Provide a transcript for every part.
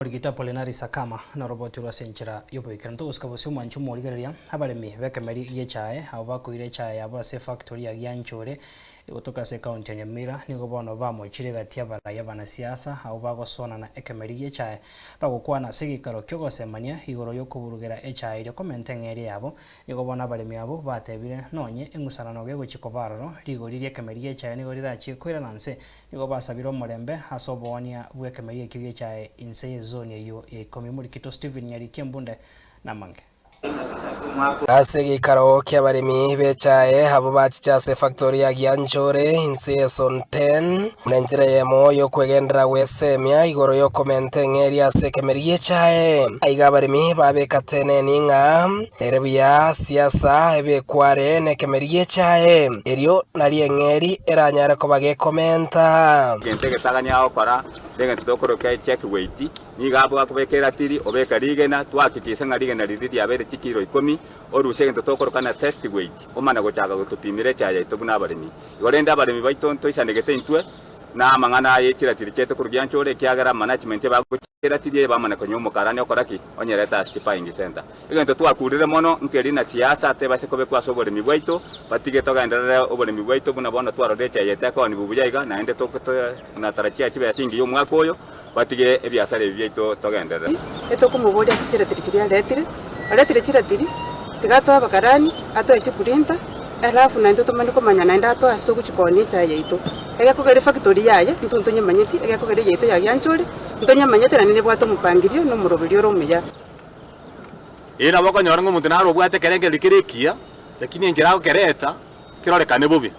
Rigita Polinari Sakama na roboti rwa senchira yobo ikanto uskabose manchu morigereria abaremi bekemeri yechae abako ire chae abase factory ya Gyanchore utoka se county ya Nyamira nigo bono bamochire gatia baraya bana siasa au bagosona na ekemeri yechae bagokwana sigikaro kyogosemania igoro yokuburugera echae ire komentengeri yabo nigo bona abaremi abo batebire nonye engusarano ge gochikobararo rigoririe ekemeri yechae nigo rirachi kwira nanse nigo basabiro morembe hasobonia bwekemeri ekyo yechae inse zone yo ikomi muri kito Steven Nyarikie Mbunde na mange Asegi karaoke abaremi bechae habo bachichase factory ya Gyanchore inse son 10 mnenjira yemo yo kwegendera wesemia igoro yo komente ngeri asekemeri yechae aiga abaremi babekatene ninga erebuya siasa ebekware nekemeri yechae erio nari ngeri eranyara ko bage komenta gente getaganya okora denga tokoro kai check weight ni gabo akubekera tiri obeka rigena twakitise ngarigena riri abere chikiro 10 orusege tokoro kana test weight omana gochaga gutupimire chaye tobuna abaremi igorenda abaremi baitonto isanegete intwe na mangana yekira tiri cheto kurugyanchore kyagara management bagukira tiri bamana konyomo karani okoraki onyereta stipaying center igento twakurire mono nkeri na siasa atebase kobe kwaso oboremi bwaito batige togendera oboremi bwaito buna bono twarodecha yeteko ni bubuyaiga na ende tokoto na tarachia chibe yasingi yo mwaka oyo batige ebyasare byaito togendera kumubodi asichira tiri chiria letire chira tiri tigato abakarani ato echipurinta alafu na ndo tomani komanya na ndato asito kuchikoni cha yeito ega kugere factory yaye ntuntu nyamanyeti ega kugere yeito ya Gyanchore ntonya manyete na nene bwato mupangirio no murobirio romeya ina boko nyorango muntu naro bwate kerenge likirekia lakini enjira ko kereta kirorekane bubi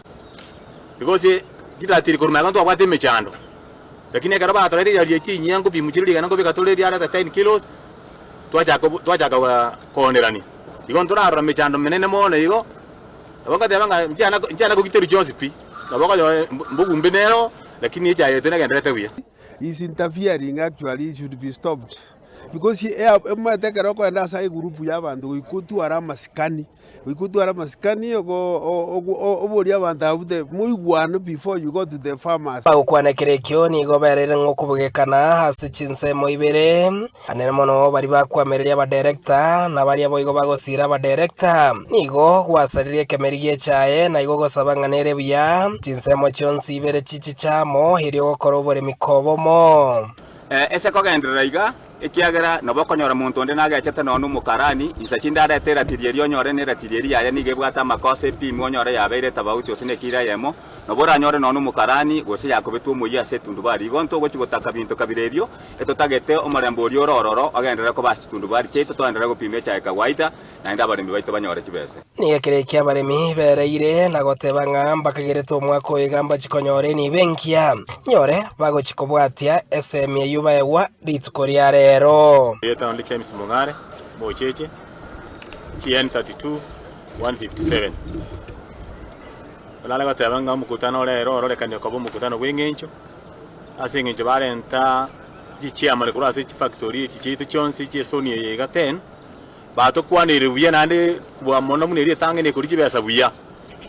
because kidatiri kuruma ndo bwate mechando lakini ega roba atorete ya yechi nyango bimuchiri ga ngo bikatoleri ara 10 kilos twacha konerani igonto raro mechando menene mone igo abanga tebanga njana ko giteru Joseph abanga mbugu mbenero lakini ija tena gendete bia is interfering actually should be stopped because ematekero ko enda sai group y'abantu ikutu ara masikani oboria abantu abute muigwano before you go to the farmers bagukwanekerekyo ni goberere ngokubugekana hasi chinsemo ibere anene mono bari bakwamereria ba director na bari aboigo bagosira ba director nigo gwasaririe kemeri yechae na igo gosabanganere bya chinsemo chonsi ibere chichi chamo hirio gokora obore mikobomo ese kogendera iga ekiagera nobokonyora muntu onde nagechete nonu mukarani isachinda retera tirieri onyore ne retirieri yaye nige bwata makose pimo onyore yabeire tabauti osine kira yemo nobora nyore nonu mukarani gose yakobetu muya setundu bari gonto gochigotaka bintu kabirerio etotagete omorembo ori orororo agendera ko basitundu bari cheto toendera gopime chae kawaida na nda bari mbaito banyore kibese ni ekerekia baremi bereire na gotebanga mbakagerete omwako igamba chikonyore ni benkia nyore bagochikobwatia SM yuba ewa ritukoriare ero yeta only James Mungare Mocheche CN 32 157 olala gatebanga mukutano lero ororekane ko mukutano wengencho asengencho barenta gichiamare kuri ase factory chichitu chonsi chesoni yega 10 bato kwanire buya nande kubwa mono muneri tangene kuri kibesa buya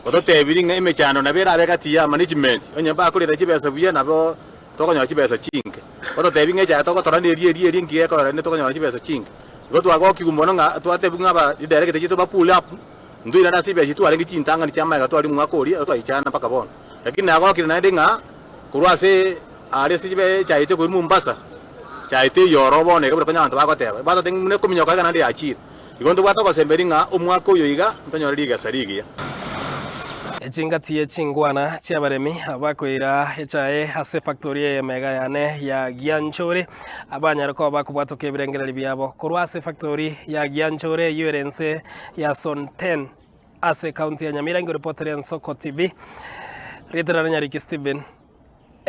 ototebiri nge emechano nabera abegati ya management onye ba kuri kibesa buya nabo tokonya kibesa chinke ototebi nge ja toko torani eri ngiye ko ne tokonya kibesa chinke goto agoki kumono nga twatebi ngaba direct chito ba pull up nduira na sibe chitu alengi chintanga ni chama ga twali mwakori atwaichana paka bono lakini agoki na ndenga kurwase ale sibe chaite kuri Mombasa chaite yorobo ne kabro kanya abantu bagoteba bato tengune kuminyoka kana ndi achira igondo bwatoko semberinga omwako yo iga ntonyoriga sarigia echingatiye chingwana chiabaremi abakwira echae hase factory ya mega yane ya Gyanchore abanyarako bakubwato kebirengereri byabo kurwase factory ya Gyanchore yurense ya son 10 ase county ya Nyamira ngo reporter ya Soko TV Rita Nyarikie Steven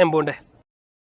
Mbunde.